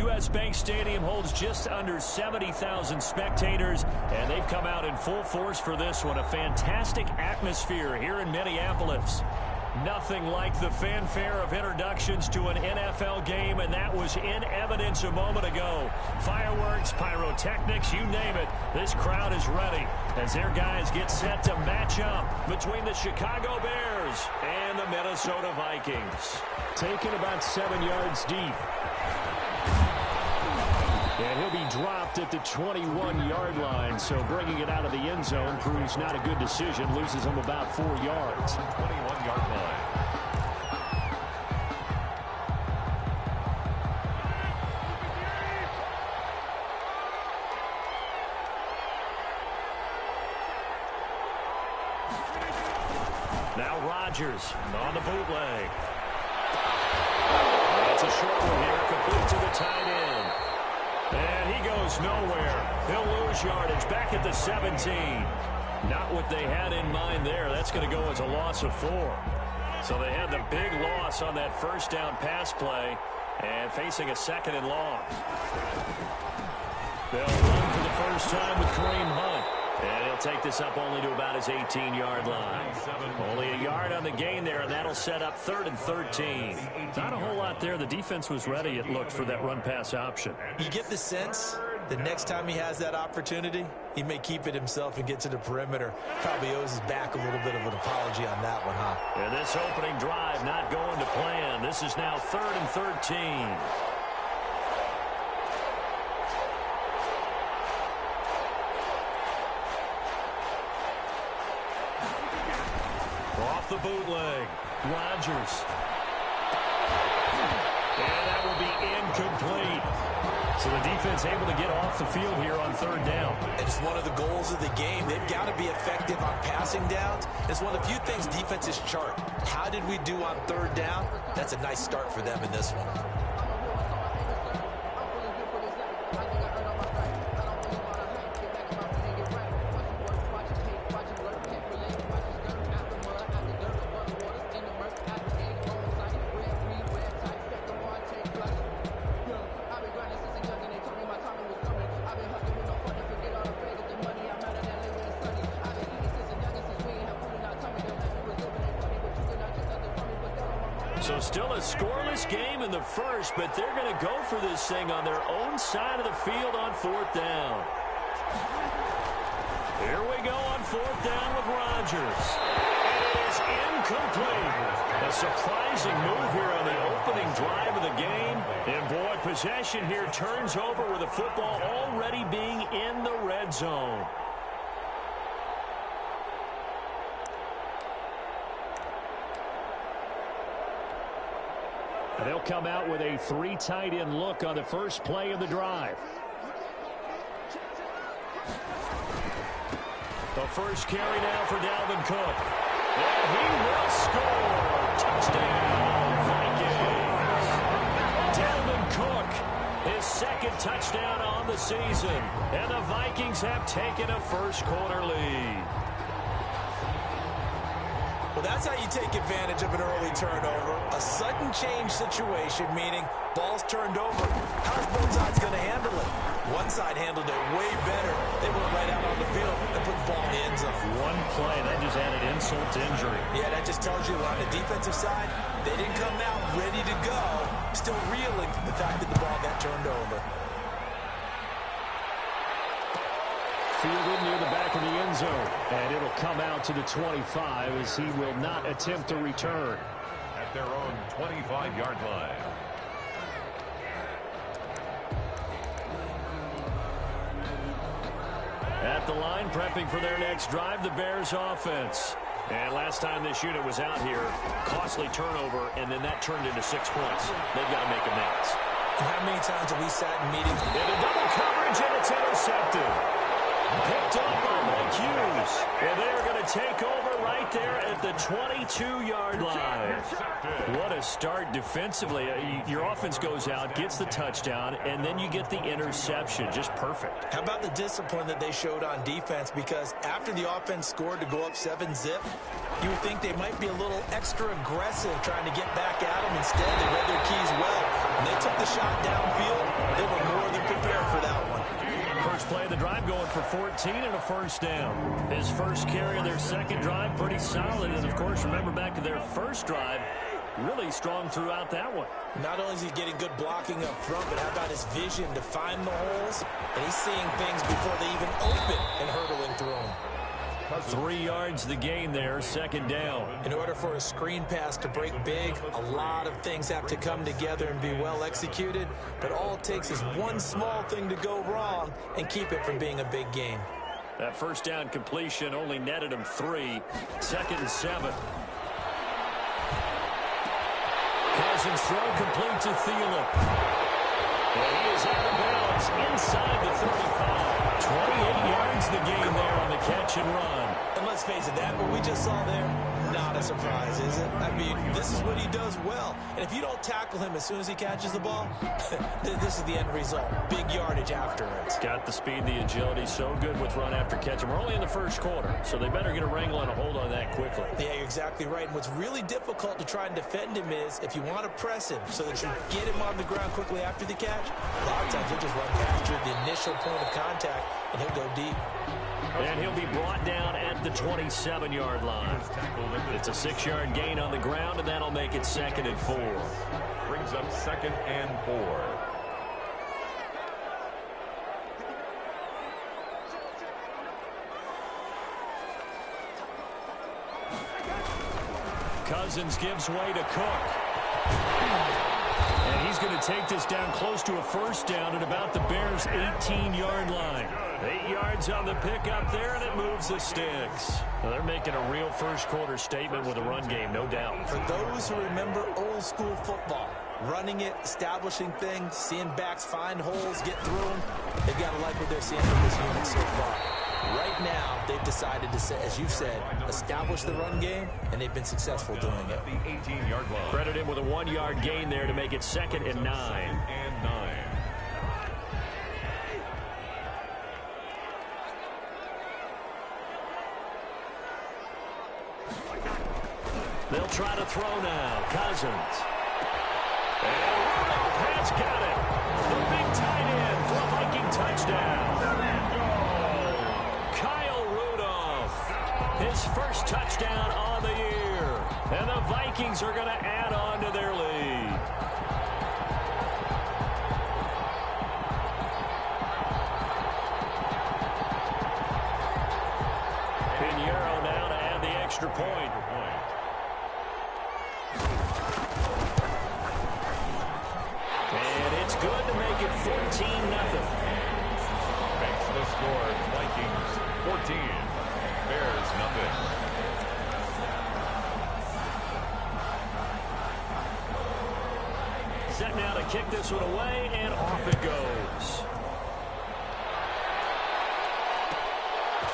U.S. Bank Stadium holds just under 70,000 spectators, and they've come out in full force for this one. A fantastic atmosphere here in Minneapolis. Nothing like the fanfare of introductions to an NFL game, and that was in evidence a moment ago. Fireworks, pyrotechnics, you name it. This crowd is ready as their guys get set to match up between the Chicago Bears and the Minnesota Vikings. Taken about 7 yards deep. And he'll be dropped at the 21-yard line, so bringing it out of the end zone proves not a good decision. Loses him about 4 yards. 21-yard line. Now Rodgers on the bootleg. That's a short one here, complete to the tight end. And he goes nowhere. He'll lose yardage back at the 17. Not what they had in mind there. That's going to go as a loss of 4. So they had the big loss on that first down pass play and facing a second and long. They'll run for the first time with Kareem Hunt. And he'll take this up only to about his 18-yard line. Only a yard on the gain there, and that'll set up 3rd and 13. Not a whole lot there. The defense was ready, it looked, for that run-pass option. You get the sense the next time he has that opportunity, he may keep it himself and get to the perimeter. Probably owes his back a little bit of an apology on that one, huh? And this opening drive not going to plan. This is now 3rd and 13. Off the bootleg, Rodgers. And that will be incomplete. So the defense able to get off the field here on 3rd down. It's one of the goals of the game. They've got to be effective on passing downs. It's one of the few things defenses chart. How did we do on 3rd down? That's a nice start for them in this one. So still a scoreless game in the first, but they're going to go for this thing on their own side of the field on 4th down. Here we go on 4th down with Rodgers. And it is incomplete. A surprising move here on the opening drive of the game. And boy, possession here turns over with the football already being in the red zone. They'll come out with a 3 tight end look on the first play of the drive. The first carry now for Dalvin Cook. And he will score. Touchdown, Vikings. Dalvin Cook, his 2nd touchdown on the season. And the Vikings have taken a first-quarter lead. Well, that's how you take advantage of an early turnover. A sudden change situation, meaning ball's turned over. How's both sides going to handle it? One side handled it way better. They went right out on the field and put the ball in the end zone. One play, that just added insult to injury. Yeah, that just tells you on the defensive side, they didn't come out ready to go, still reeling from the fact that the ball got turned over. Fielded near the back of the end zone, and it'll come out to the 25 as he will not attempt to return. At their own 25-yard line. At the line, prepping for their next drive, the Bears offense. And last time this unit was out here, costly turnover, and then that turned into 6 points. They've got to make amends. And how many times have we sat in meetings? Into double coverage, and it's intercepted. Picked up by Mike Hughes. And they're going to take over right there at the 22-yard line. What a start defensively. Your offense goes out, gets the touchdown, and then you get the interception. Just perfect. How about the discipline that they showed on defense? Because after the offense scored to go up 7-zip, you would think they might be a little extra aggressive trying to get back at them. Instead, they read their keys well. When they took the shot downfield, they were more than prepared for that one. First play of the drive going for 14 and a first down. His first carry of their second drive, pretty solid. And, of course, remember back to their first drive, really strong throughout that one. Not only is he getting good blocking up front, but how about his vision to find the holes? And he's seeing things before they even open and hurdling through them. 3 yards the gain there, second down. In order for a screen pass to break big, a lot of things have to come together and be well executed. But all it takes is one small thing to go wrong and keep it from being a big gain. That first down completion only netted him 3. Second and 7. Cousins throw complete to Thielen. And he is out of bounds inside the 35. 28 yards the gain there on the catch and run. And let's face it, that what we just saw there, not a surprise, is it? I mean, this is what he does well. And if you don't tackle him as soon as he catches the ball, this is the end result. Big yardage after it. Got the speed, the agility, so good with run after catch. And we're only in the first quarter, so they better get a wrangle and a hold on that quickly. Yeah, you're exactly right. And what's really difficult to try and defend him is if you want to press him so that you get him on the ground quickly after the catch, a lot of times he'll just run past you at the initial point of contact, and he'll go deep. And he'll be brought down at the 27-yard line. It's a 6-yard gain on the ground, and that'll make it 2nd and 4. Brings up 2nd and 4. Cousins gives way to Cook. And he's going to take this down close to a first down at about the Bears' 18-yard line. 8 yards on the pickup there, and it moves the sticks. Well, they're making a real first-quarter statement with a run game, no doubt. For those who remember old-school football, running it, establishing things, seeing backs find holes, get through them, they've got to like what they're seeing from this unit so far. Right now, they've decided to, as you've said, establish the run game, and they've been successful doing it. The 18-yard line. Credit him with a 1-yard gain there to make it 2nd and 9. 2nd and 9. They'll try to throw now. Cousins. And Rudolph has got it. The big tight end for a Viking touchdown. Kyle Rudolph. His first touchdown on the year. And the Vikings are going to add on to their lead. Pinheiro now to add the extra point. And it's good to make it 14-0. Makes the score Vikings 14. Bears nothing. Set now to kick this one away, and off it goes.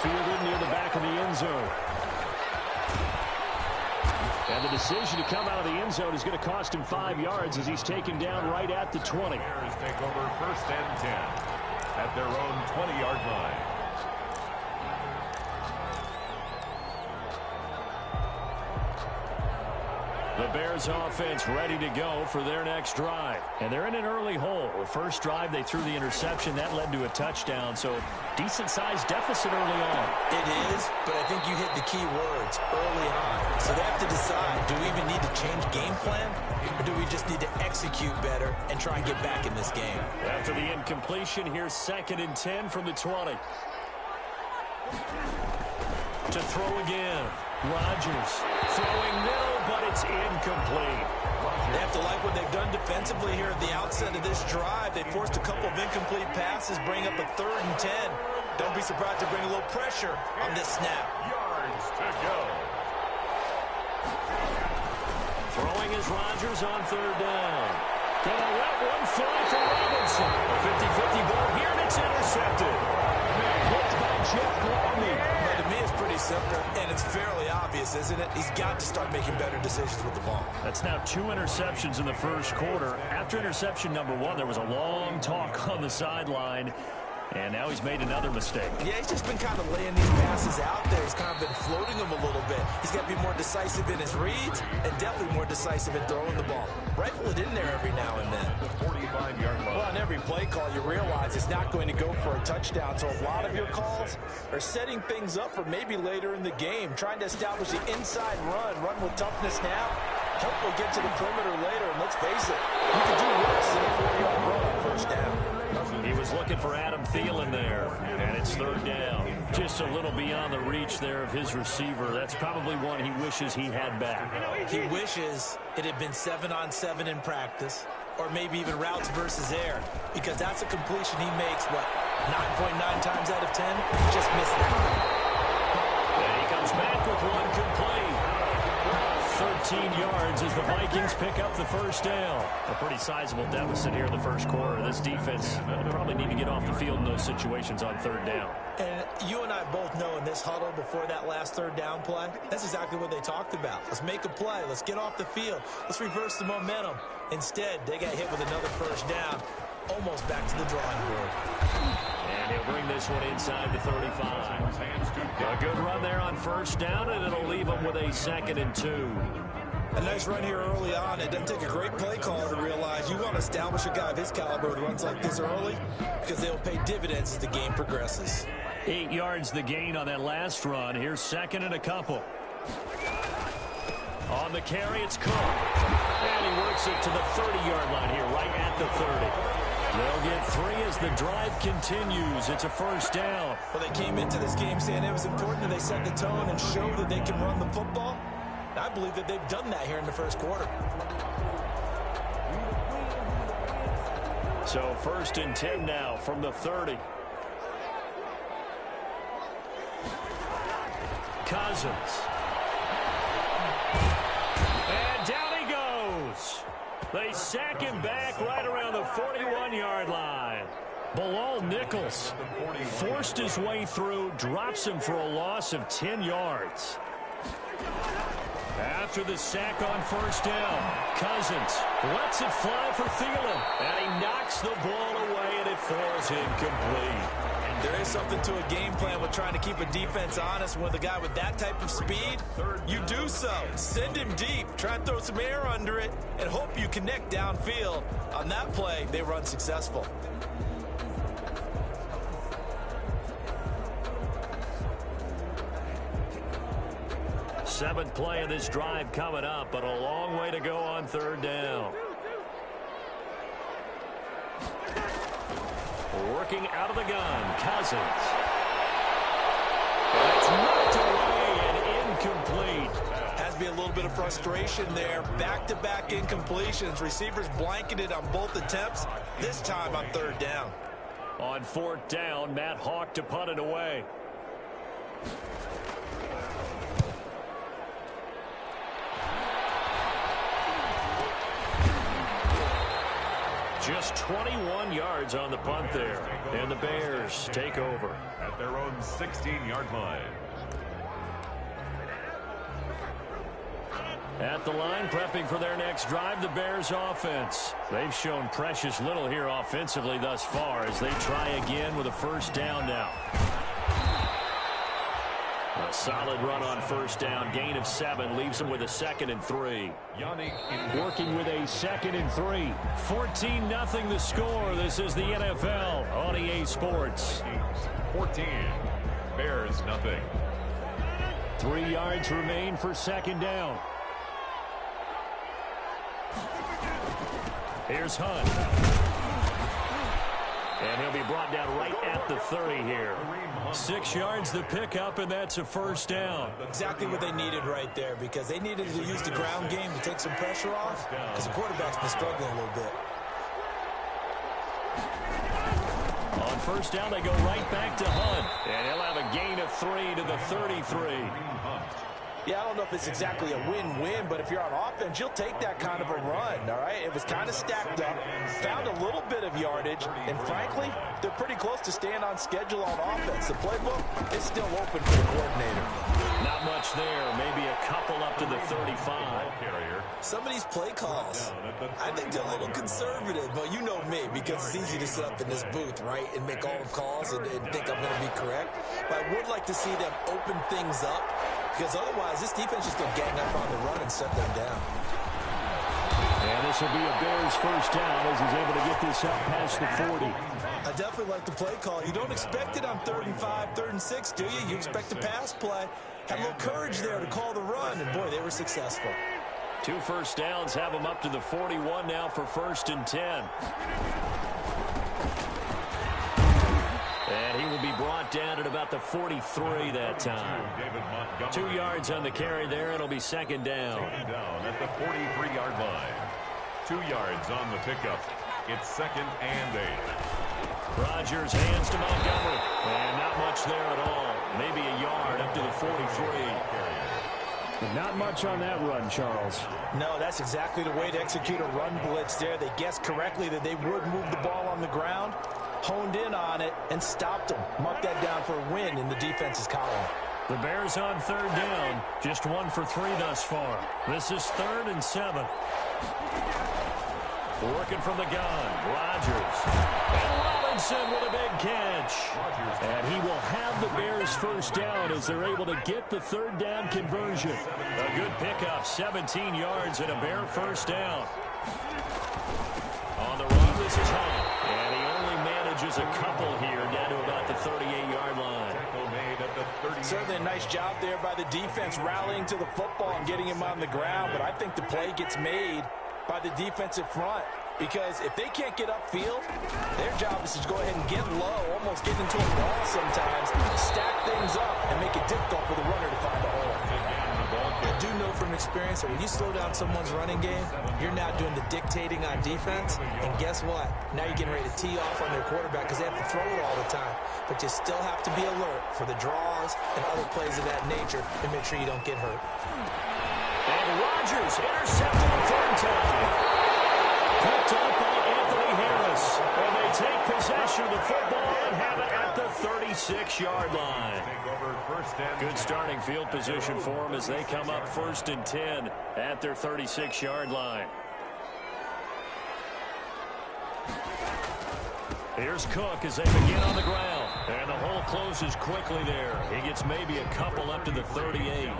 Fielded near the back of the end zone. And the decision to come out of the end zone is going to cost him 5 yards as he's taken down right at the 20. Bears take over 1st and 10 at their own 20-yard line. The Bears offense ready to go for their next drive. And they're in an early hole. The first drive, they threw the interception. That led to a touchdown. So decent-sized deficit early on. It is, but I think you hit the key words early on. So they have to decide, do we even need to change game plan? Or do we just need to execute better and try and get back in this game? After the incompletion, here's 2nd and 10 from the 20. To throw again. Rodgers throwing middle, but it's incomplete. They have to like what they've done defensively here at the outset of this drive. They forced a couple of incomplete passes, bring up a 3rd and 10. Don't be surprised to bring a little pressure on this snap. Yards to go. Throwing is Rodgers on 3rd down. Gonna let one fly for Robinson. A 50-50 ball here, and it's intercepted. Blocked by Jeff Gladney. But to me, it's pretty simple, and it's fairly obvious, isn't it? He's got to start making better decisions with the ball. That's now 2 interceptions in the first quarter. After interception number 1, there was a long talk on the sideline. And now he's made another mistake. Yeah, he's just been kind of laying these passes out there. He's kind of been floating them a little bit. He's got to be more decisive in his reads and definitely more decisive in throwing the ball. Rifle it in there every now and then. The 45-yard line. Well, on every play call, you realize it's not going to go for a touchdown. So a lot of your calls are setting things up for maybe later in the game, trying to establish the inside run with toughness now. Hopefully get to the perimeter later. And let's face it, you can do worse than a 4-yard run on first down. He was looking for Adam Thielen there, and it's third down. Just a little beyond the reach there of his receiver. That's probably one he wishes he had back. He wishes it had been 7-on-7 in practice, or maybe even routes versus air, because that's a completion he makes, 9.9 times out of 10? Just missed that. And he comes back with one complete. 13 yards as the Vikings pick up the first down. A pretty sizable deficit here in the first quarter. This defense will probably need to get off the field in those situations on third down. And you and I both know in this huddle before that last third down play, that's exactly what they talked about. Let's make a play. Let's get off the field. Let's reverse the momentum. Instead, they got hit with another first down, almost back to the drawing board. And he'll bring this one inside the 35. A good run there on first down, and it'll leave them with a 2nd and 2. A nice run here early on. It doesn't take a great play caller to realize you want to establish a guy of his caliber who runs like this early, because they'll pay dividends as the game progresses. 8 yards the gain on that last run. Here's 2nd and a couple. On the carry, it's Cook. And he works it to the 30-yard line here, right at the 30. They'll get 3 as the drive continues. It's a first down. Well, they came into this game saying it was important that they set the tone and show that they can run the football. And I believe that they've done that here in the first quarter. So 1st and 10 now from the 30. Cousins. And down he goes. They sack him back right around the 41-yard line. Bilal Nichols forced his way through, drops him for a loss of 10 yards. After the sack on first down, Cousins lets it fly for Thielen. And he knocks the ball away, and it falls incomplete. There is something to a game plan with trying to keep a defense honest. With a guy with that type of speed, you do so. Send him deep. Try and throw some air under it and hope you connect downfield. On that play, they were unsuccessful. Seventh play of this drive coming up, but a long way to go on third down. Working out of the gun, Cousins. That's knocked away and incomplete. Has to be a little bit of frustration there. Back-to-back incompletions. Receivers blanketed on both attempts, this time on third down. On fourth down, Matt Hawk to punt it away. Just 21 yards on the punt there. And the Bears take over. At their own 16-yard line. At the line, prepping for their next drive, the Bears offense. They've shown precious little here offensively thus far as they try again with a first down now. A solid run on first down. Gain of 7 leaves them with a 2nd and 3. Working with a 2nd and 3. 14-0 the score. This is the NFL on EA Sports. 14. Bears nothing. 3 yards remain for second down. Here's Hunt. And he'll be brought down right at the 30 here. 6 yards the pickup, and that's a first down. Exactly what they needed right there, because they needed to use the ground game to take some pressure off, because the quarterback's been struggling a little bit. On first down, they go right back to Hunt. And he'll have a gain of 3 to the 33. Yeah, I don't know if it's exactly a win-win, but if you're on offense, you'll take that kind of a run, all right? It was kind of stacked up, found a little bit of yardage, and frankly, they're pretty close to staying on schedule on offense. The playbook is still open for the coordinator. Not much there, maybe a couple up to the 35. Some of these play calls, I think they're a little conservative, but you know me, because it's easy to sit up in this booth, right, and make all the calls and think I'm going to be correct. But I would like to see them open things up, because otherwise this defense is going to gang up on the run and shut them down. And this will be a Bears first down as he's able to get this up past the 40. I definitely like the play call. You don't expect it on 3rd and 5, 3rd and 6, do you? You expect a pass play. Had a little courage there to call the run, and boy, they were successful. 2 first downs have him up to the 41 now for 1st and 10. And he will be brought down at about the 43 that time. 2 yards on the carry there. It'll be 2nd down. Down at the 43-yard line. 2 yards on the pickup. It's 2nd and 8. Rodgers hands to Montgomery. And not much there at all. Maybe a yard up to the 43. Not much on that run, Charles. No, that's exactly the way to execute a run blitz there. They guessed correctly that they would move the ball on the ground, honed in on it, and stopped them. Mark that down for a win in the defense's column. The Bears on 3rd down. Just 1 for 3 thus far. This is 3rd and 7. Working from the gun, Rodgers. And Robinson with a big catch. And he will have the Bears first down as they're able to get the 3rd down conversion. A good pickup, 17 yards and a Bear first down. On the run, this is Hunt. And he only manages a couple here down to about the 38-yard line. Certainly a nice job there by the defense rallying to the football and getting him on the ground, but I think the play gets made by the defensive front, because if they can't get upfield, their job is to go ahead and get low, almost get into a wall sometimes, stack things up, and make it difficult for the runner to find a hole. I do know from experience that when you slow down someone's running game, you're now doing the dictating on defense, and guess what? Now you're getting ready to tee off on their quarterback because they have to throw it all the time. But you still have to be alert for the draws and other plays of that nature to make sure you don't get hurt. And Rodgers intercepted the 3rd time. Picked up by Anthony Harris. And they take possession of the football and have it at the 36-yard line. Good starting field position for them as they come up 1st and 10 at their 36-yard line. Here's Cook as they begin on the ground. And the hole closes quickly there. He gets maybe a couple up to the 38.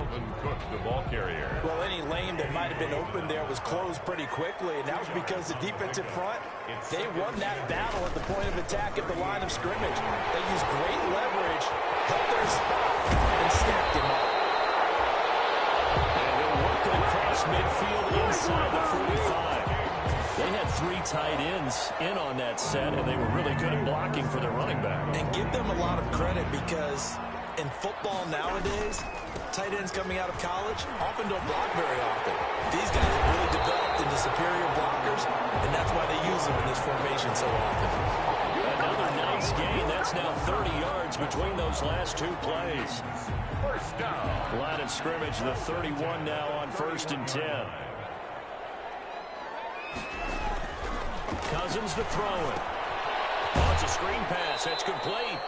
Cook, the ball carrier. Well, any lane that might have been open there was closed pretty quickly, and that was because the defensive front, they won that battle at the point of attack at the line of scrimmage. They used great leverage, held their spot, and stacked him up. And they're working across midfield inside the 45. They had 3 tight ends in on that set, and they were really good at blocking for their running back. And give them a lot of credit because in football nowadays, tight ends coming out of college often don't block very often. These guys have really developed into superior blockers, and that's why they use them in this formation so often. Another nice gain. That's now 30 yards between those last 2 plays. First down. Line of scrimmage, the 31 now on 1st and 10. Cousins to throw it. Oh, it's a screen pass. That's complete.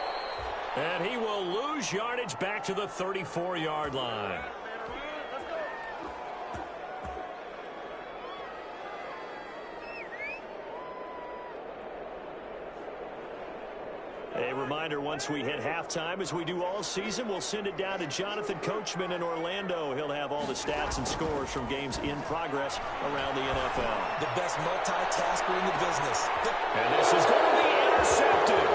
And he will lose yardage back to the 34-yard line. A reminder, once we hit halftime, as we do all season, we'll send it down to Jonathan Coachman in Orlando. He'll have all the stats and scores from games in progress around the NFL. The best multitasker in the business. And this is going to be intercepted.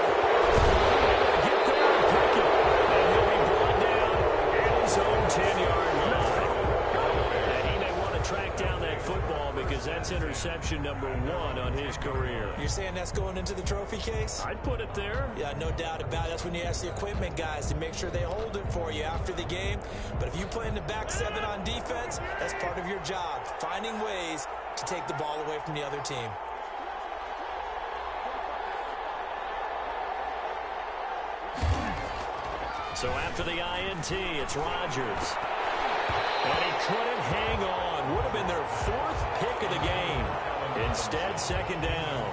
Get there and pick it. And he'll be brought down at his own 10-yard line. And he may want to track down that football because that's interception number 1 on his career. You're saying that's going into the trophy case? I'd put it there. Yeah, no doubt about it. That's when you ask the equipment guys to make sure they hold it for you after the game. But if you play in the back 7 on defense, that's part of your job, finding ways to take the ball away from the other team. So after the INT, it's Rodgers. And he couldn't hang on. Would have been their 4th pick of the game. Instead, second down.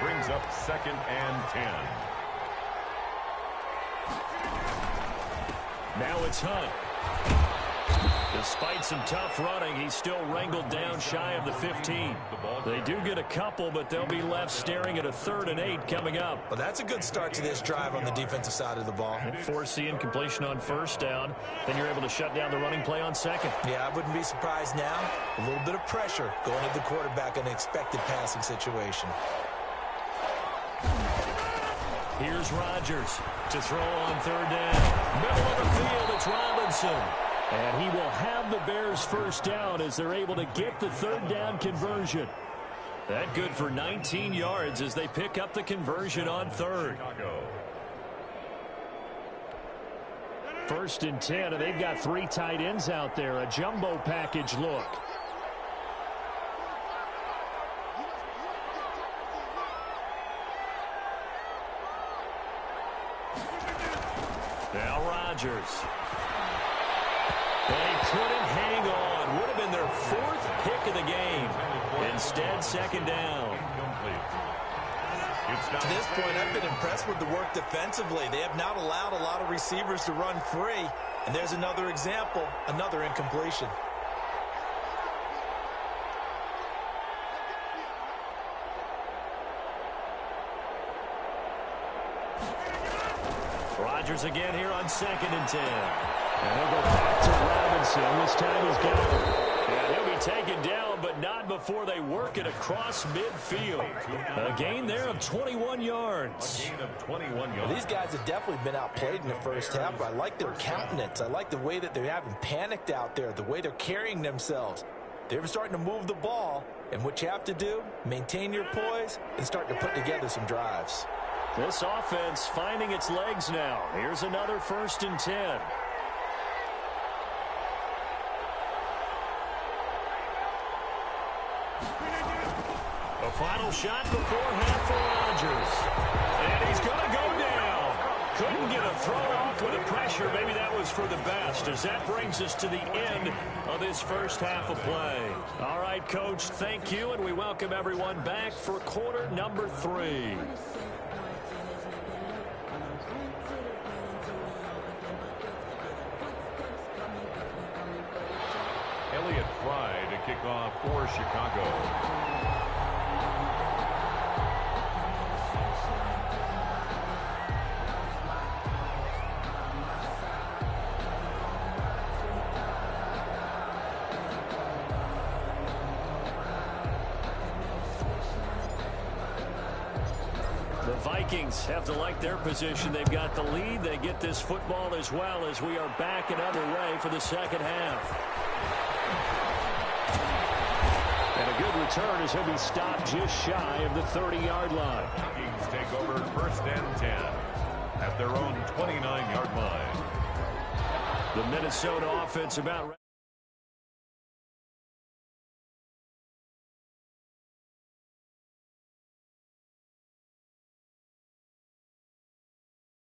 Brings up 2nd and 10. Now it's Hunt. Despite some tough running, he's still wrangled down shy of the 15. They do get a couple, but they'll be left staring at a 3rd and 8 coming up. Well, that's a good start to this drive on the defensive side of the ball. Force the incompletion on 1st down. Then you're able to shut down the running play on 2nd. Yeah, I wouldn't be surprised now. A little bit of pressure going at the quarterback in an expected passing situation. Here's Rodgers to throw on 3rd down. Middle of the field, it's Robinson. And he will have the Bears 1st down as they're able to get the 3rd down conversion. That good for 19 yards as they pick up the conversion on 3rd. 1st and 10, and they've got 3 tight ends out there. A jumbo package look. Now Rodgers. And he couldn't hang on. Would have been their 4th pick of the game. Instead, 2nd down. To this point, I've been impressed with the work defensively. They have not allowed a lot of receivers to run free. And there's another example, another incompletion. Rodgers again here on 2nd and 10. And he'll go back to Robinson. This time he's got him. And he'll be taken down, but not before they work it across midfield. A gain there of 21 yards. A gain of 21 yards. Well, these guys have definitely been outplayed in the 1st half, but I like their countenance. I like the way that they haven't panicked out there, the way they're carrying themselves. They're starting to move the ball, and what you have to do, maintain your poise and start to put together some drives. This offense finding its legs now. Here's another 1st and 10. A final shot before half for Rodgers. And he's going to go down. Couldn't get a throw off with the pressure. Maybe that was for the best, as that brings us to the end of this 1st half of play. All right, Coach, thank you, and we welcome everyone back for quarter number 3. Elliott Fry to kick off for Chicago. The Vikings have to like their position. They've got the lead. They get this football as well as we are back and underway for the 2nd half. And a good return as he'll be stopped just shy of the 30-yard line. Vikings take over 1st and 10 at their own 29-yard line. The Minnesota offense about